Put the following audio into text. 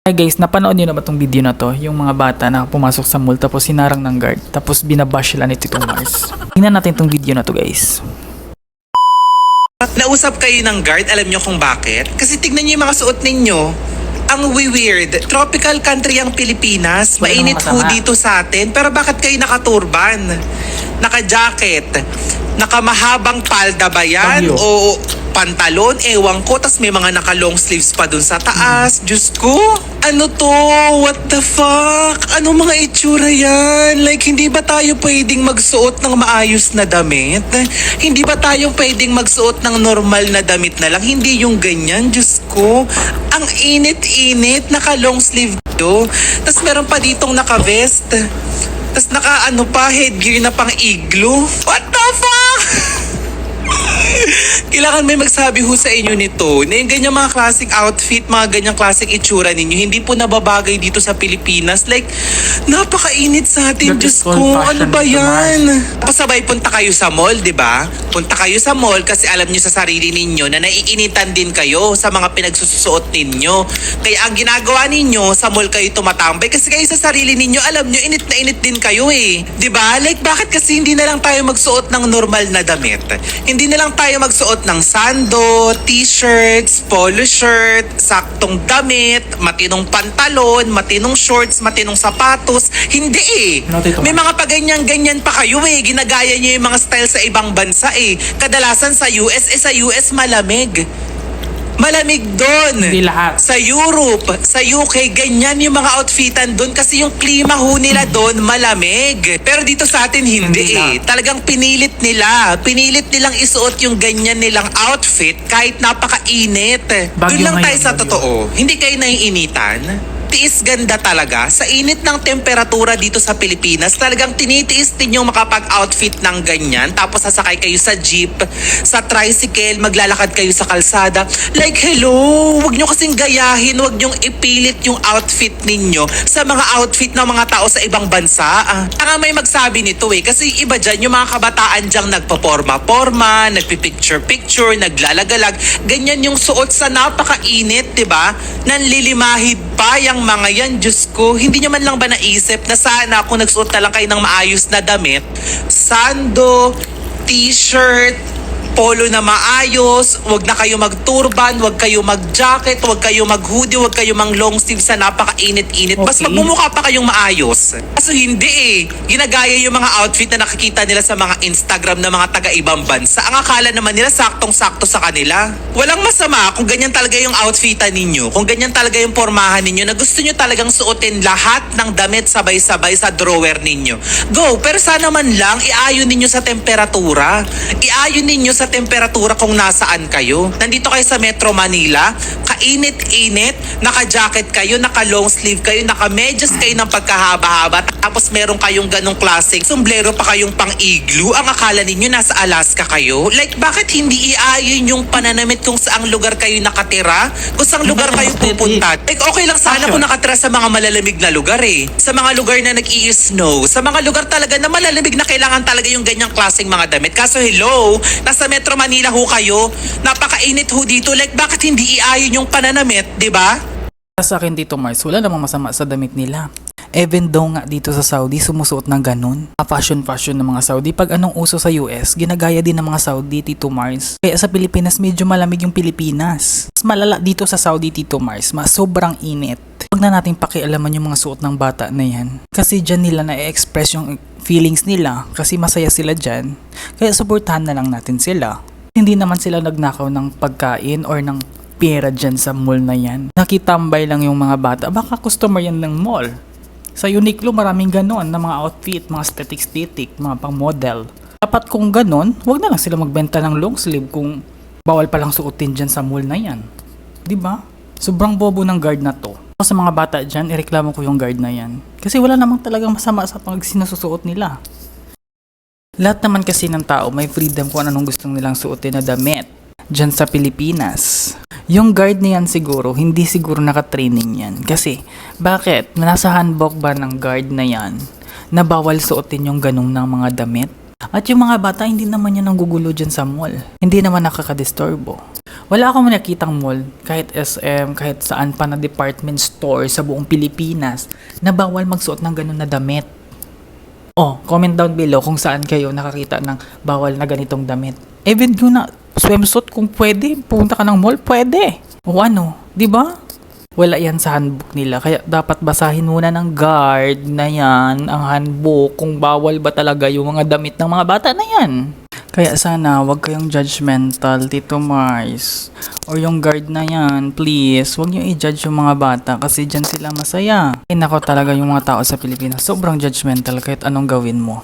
Hi guys, napanood niyo na ba tong video na to? Yung mga bata na pumasok sa mall tapos sinarang ng guard tapos binabash sila ni Tito Mars. Tingnan natin tong video na to guys. Nausap kayo ng guard, alam nyo kung bakit? Kasi tignan nyo yung mga suot ninyo. Ang weird. Tropical country ang Pilipinas. Mainit ho dito sa atin. Pero bakit kayo nakaturban? Naka-jacket? Nakamahabang palda ba yan? Bagyo. O pantalon? Ewan ko. Tas may mga naka-long sleeves pa dun sa taas. Diyos ko. Ano to? What the fuck? Ano mga itsura yan? Like, hindi ba tayo pwedeng magsuot ng maayos na damit? Hindi ba tayo pwedeng magsuot ng normal na damit na lang? Hindi yung ganyan. Diyos ko. Ang init-init. Naka-long sleeve to. Tas meron pa ditong naka-vest. Tas naka-ano pa, headgear na pang igloo. What the fuck? Kailangan may magsabi ho sa inyo nito na yung ganyang mga classic outfit, mga ganyang classic itsura ninyo, hindi po nababagay dito sa Pilipinas. Like, napakainit sa atin. That is Diyos called ko, fashion, ano ba Mr. yan? Pasabay punta kayo sa mall, di ba? Punta kayo sa mall kasi alam nyo sa sarili ninyo na naiinitan din kayo sa mga pinagsusuot ninyo. Kaya ang ginagawa ninyo, sa mall kayo tumatambay kasi kayo sa sarili ninyo, alam nyo, init na init din kayo eh. Di ba? Like, bakit kasi hindi na lang tayo magsuot ng normal na damit? Hindi na lang tayo magsuot ng sando, t-shirts, polo shirt, saktong damit, matinong pantalon, matinong shorts, matinong sapatos. Hindi eh. Ano, Tito May Mars? mga paganyan-ganyan pa kayo eh. Ginagaya nyo yung mga style sa ibang bansa eh. Kadalasan sa US, sa US malamig. Malamig doon. Hindi lahat. Sa Europe, sa UK, ganyan yung mga outfitan doon kasi yung klima ho nila doon malamig. Pero dito sa atin hindi eh. Talagang pinilit nila. Pinilit nilang isuot yung ganyan nilang outfit kahit napakainit. Doon Bagyo lang tayo ngayon, sa bagyo. totoo. Hindi kayo naiinitan? Tiis ganda talaga. Sa init ng temperatura dito sa Pilipinas, talagang tinitiis ninyong makapag-outfit ng ganyan. Tapos sasakay kayo sa jeep, sa tricycle, maglalakad kayo sa kalsada. Like, hello! Huwag nyo kasing gayahin, huwag nyong ipilit yung outfit ninyo sa mga outfit ng mga tao sa ibang bansa. Saka may magsabi nito eh, kasi iba dyan, yung mga kabataan dyang nagpaporma-porma, nagpipicture-picture, naglalagalag. Ganyan yung suot sa napakainit, diba? Nanlilimahid pa yung mga yan, Diyos ko. Hindi nyo man lang ba naisip na sana kung nagsuot na lang kayo ng maayos na damit, sando, t-shirt, polo na maayos, wag na kayo mag-turban, wag kayo mag-jacket, wag kayo mag-hoodie, wag kayo mang-long sleeve sa napakainit-init. Mas Okay. magmumukha pa kayong maayos. Kaso hindi eh. Ginagaya yung mga outfit na nakikita nila sa mga Instagram ng mga taga-ibang bansa. Ang akala naman nila saktong-sakto sa kanila. Walang masama kung ganyan talaga yung outfitan ninyo, kung ganyan talaga yung pormahan ninyo, na gusto nyo talagang suotin lahat ng damit sabay-sabay sa drawer ninyo. Go! Pero sana man lang iayon ninyo sa temperatura. Iayon ninyo sa temperatura kung nasaan kayo. Nandito kayo sa Metro Manila, kainit-init, naka-jacket kayo, naka-long sleeve kayo, naka-medyas kayo ng pagkahaba-haba, tapos meron kayong ganong klaseng sombrero pa kayong pang-igloo. Ang akala ninyo nasa Alaska kayo? Like, bakit hindi iayon yung pananamit kung saang lugar kayo nakatira? Kung saang lugar kayo pupunta? Like, okay lang sana kung nakatira sa mga malalamig na lugar eh. Sa mga lugar na nag-i-snow. Sa mga lugar talaga na malalamig na kailangan talaga yung ganyang klaseng mga damit. Kaso hello, nasa Metro Manila ho kayo, napakainit ho dito. Like, bakit hindi iayon yung pananamit, di ba? Sa akin Tito Mars, wala namang masama sa damit nila. Even though nga dito sa Saudi sumusuot ng ganun, fashion ng mga Saudi, pag anong uso sa US, ginagaya din ng mga Saudi, Tito Mars. Kaya sa Pilipinas, medyo malamig yung Pilipinas. Mas malala dito sa Saudi, Tito Mars, sobrang init. Huwag na nating pakialaman yung mga suot ng bata na yan. Kasi dyan nila na-express yung feelings nila, kasi masaya sila dyan. Kaya suportahan na lang natin sila. Hindi naman sila nagnakaw ng pagkain or ng pera dyan sa mall na yan. Nakitambay lang yung mga bata, baka customer yan ng mall. Sa Uniqlo maraming ganon na mga outfit, mga aesthetic, mga pang model. Dapat kung ganon, wag na lang sila magbenta ng long sleeve kung bawal palang suotin dyan sa mall na yan. Diba? Sobrang bobo ng guard na to. Sa mga bata dyan, ireklamo ko yung guard na yan. Kasi wala namang talagang masama sa pag sinusuot nila. Lahat naman kasi ng tao may freedom kung anong gustong nilang suotin na damit dyan sa Pilipinas. Yung guard na yan siguro, hindi siguro naka-training yan. Kasi, bakit? Nasa handbook ba ng guard na yan na bawal suotin yung ganong ng mga damit? At yung mga bata, hindi naman yan nanggugulo dyan sa mall. Hindi naman nakakadisturbo. Wala akong nakitang mall, kahit SM, kahit saan pa na department store sa buong Pilipinas, na bawal magsuot ng ganun na damit. Oh, comment down below kung saan kayo nakakita ng bawal na ganitong damit. Even yun na swimsuit kung pwede, pumunta ka ng mall, pwede. O ano, di ba? Wala yan sa handbook nila, kaya dapat basahin muna ng guard na yan, ang handbook, kung bawal ba talaga yung mga damit ng mga bata na yan. Kaya sana, wag kayong judgmental, Tito Mars. Or yung guard na yan, please, wag nyo i-judge yung mga bata kasi dyan sila masaya. Nako talaga yung mga tao sa Pilipinas, sobrang judgmental kahit anong gawin mo.